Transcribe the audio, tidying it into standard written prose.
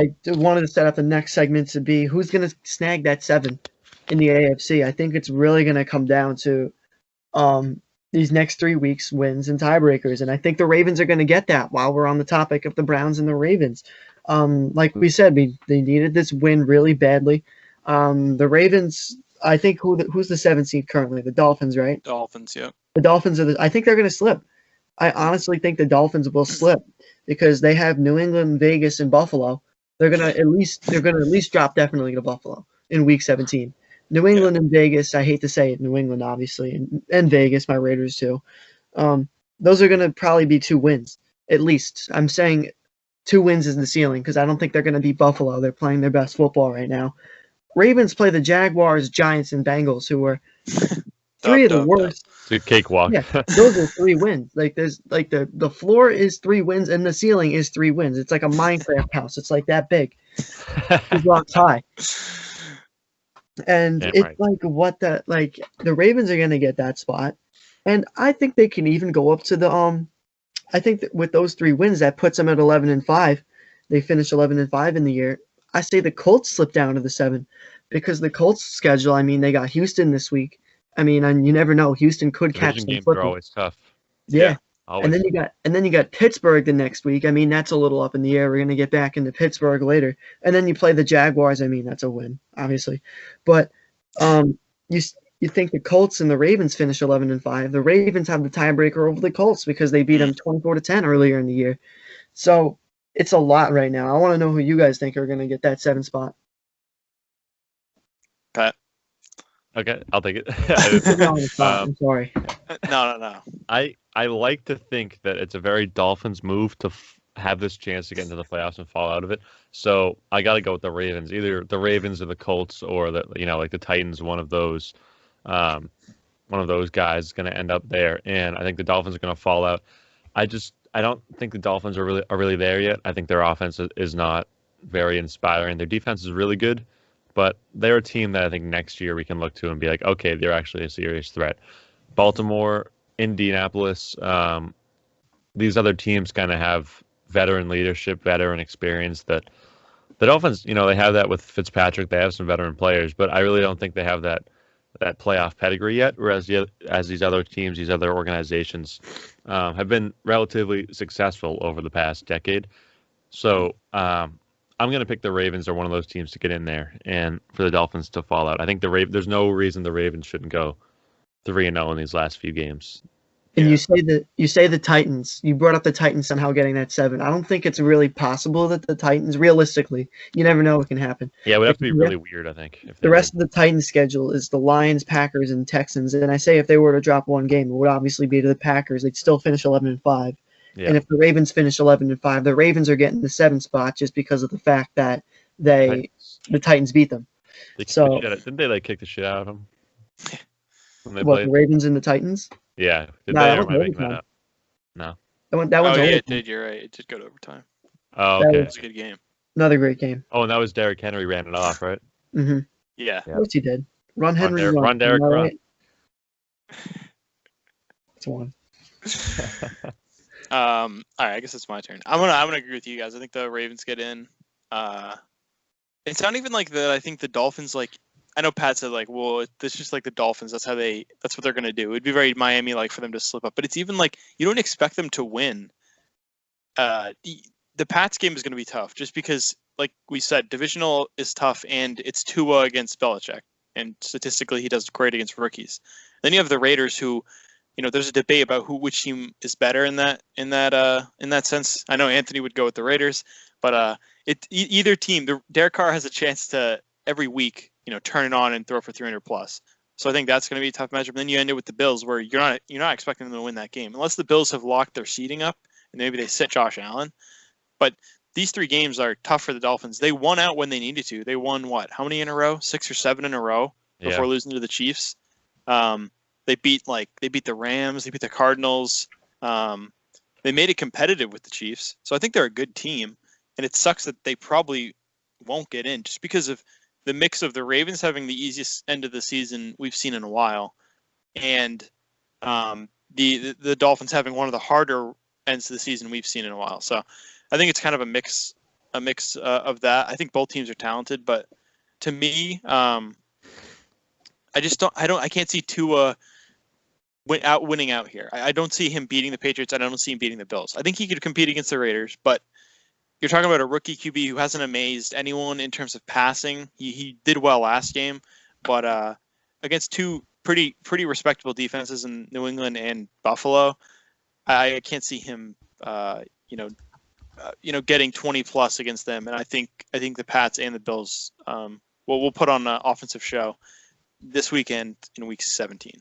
I wanted to set up the next segment to be who's going to snag that 7 in the AFC. I think it's really going to come down to these next 3 weeks wins and tiebreakers, and I think the Ravens are going to get that. While we're on the topic of the Browns and the Ravens, like we said, they needed this win really badly. The Ravens, I think who's the 7th seed currently? The Dolphins, right? Dolphins, yeah. The Dolphins I think they're going to slip. I honestly think the Dolphins will slip because they have New England, Vegas, and Buffalo. They're gonna at least drop definitely to Buffalo in Week 17. New England and Vegas. I hate to say it, New England obviously, and Vegas, my Raiders too. Those are gonna probably be 2 wins at least. I'm saying 2 wins is the ceiling because I don't think they're gonna beat Buffalo. They're playing their best football right now. Ravens play the Jaguars, Giants, and Bengals, who are 3 of the worst. It's a cakewalk. Yeah, those are 3 wins. Like there's like the floor is 3 wins and the ceiling is 3 wins. It's like a Minecraft house. It's like that big. It's blocks high. And it's right. The Ravens are gonna get that spot. And I think they can even go up to the I think that with those 3 wins that puts them at 11-5. They finish 11-5 in the year. I say the Colts slip down to the 7 because the Colts schedule, I mean, they got Houston this week. I mean, and you never know. Houston could catch some games football. Are always tough. Yeah. Always. And then you got Pittsburgh the next week. I mean, that's a little up in the air. We're gonna get back into Pittsburgh later. And then you play the Jaguars. I mean, that's a win, obviously. But you think the Colts and the Ravens finish 11-5. The Ravens have the tiebreaker over the Colts because they beat them 24-10 earlier in the year. So it's a lot right now. I want to know who you guys think are gonna get that 7 spot. Pat. Okay, I'll take it. I'm sorry. No. I like to think that it's a very Dolphins move to have this chance to get into the playoffs and fall out of it. So I got to go with the Ravens, either the Ravens or the Colts or like the Titans. One of those guys is going to end up there, and I think the Dolphins are going to fall out. I don't think the Dolphins are really there yet. I think their offense is not very inspiring. Their defense is really good. But they're a team that I think next year we can look to and be like, okay, they're actually a serious threat. Baltimore, Indianapolis, these other teams kind of have veteran leadership, veteran experience that the Dolphins, they have that with Fitzpatrick. They have some veteran players, but I really don't think they have that playoff pedigree yet, whereas as these other teams, these other organizations have been relatively successful over the past decade. So I'm going to pick the Ravens or one of those teams to get in there and for the Dolphins to fall out. I think there's no reason the Ravens shouldn't go 3-0 in these last few games. And you say the Titans. You brought up the Titans somehow getting that 7. I don't think it's really possible that the Titans, realistically, you never know what can happen. Yeah, it would have to be really weird, I think. The rest of the Titans schedule is the Lions, Packers, and Texans. And I say if they were to drop one game, it would obviously be to the Packers. They'd still finish 11-5. Yeah. And if the Ravens finish 11-5, the Ravens are getting the 7th spot just because of the fact that the Titans beat them. Didn't they kick the shit out of them? The Ravens and the Titans? Yeah. Did they ever make that up? No. That one's it did. You're right. It did go to overtime. Oh, okay. It was a good game. Another great game. Oh, and that was Derrick Henry ran it off, right? Mm-hmm. Yeah. Of course he did. Run Henry. Run Derrick. Run. Right? That's one. All right, I guess it's my turn. I'm gonna agree with you guys. I think the Ravens get in. It's not even like that. I think the Dolphins, I know Pat said well, this is just like the Dolphins. That's what they're gonna do. It'd be very Miami like for them to slip up, but it's even like you don't expect them to win. The Pats game is gonna be tough just because, like we said, divisional is tough, and it's Tua against Belichick, and statistically he does great against rookies. Then you have the Raiders who. There's a debate about which team is better in that sense. I know Anthony would go with the Raiders, but either team, Derek Carr has a chance to every week, turn it on and throw for 300 plus. So I think that's going to be a tough matchup. Then you end it with the Bills, where you're not expecting them to win that game unless the Bills have locked their seeding up and maybe they sit Josh Allen. But these 3 games are tough for the Dolphins. They won out when they needed to. They won how many in a row? 6 or 7 in a row before losing to the Chiefs. They beat the Rams, they beat the Cardinals. They made it competitive with the Chiefs. So I think they're a good team, and it sucks that they probably won't get in just because of the mix of the Ravens having the easiest end of the season we've seen in a while, and the Dolphins having one of the harder ends of the season we've seen in a while. So I think it's kind of a mix a mix of that. I think both teams are talented, but to me, I can't see Tua winning out here. I don't see him beating the Patriots. I don't see him beating the Bills. I think he could compete against the Raiders, but you're talking about a rookie QB who hasn't amazed anyone in terms of passing. He did well last game, but against two pretty respectable defenses in New England and Buffalo, I can't see him getting 20 plus against them. And I think the Pats and the Bills we'll put on an offensive show this weekend in week 17.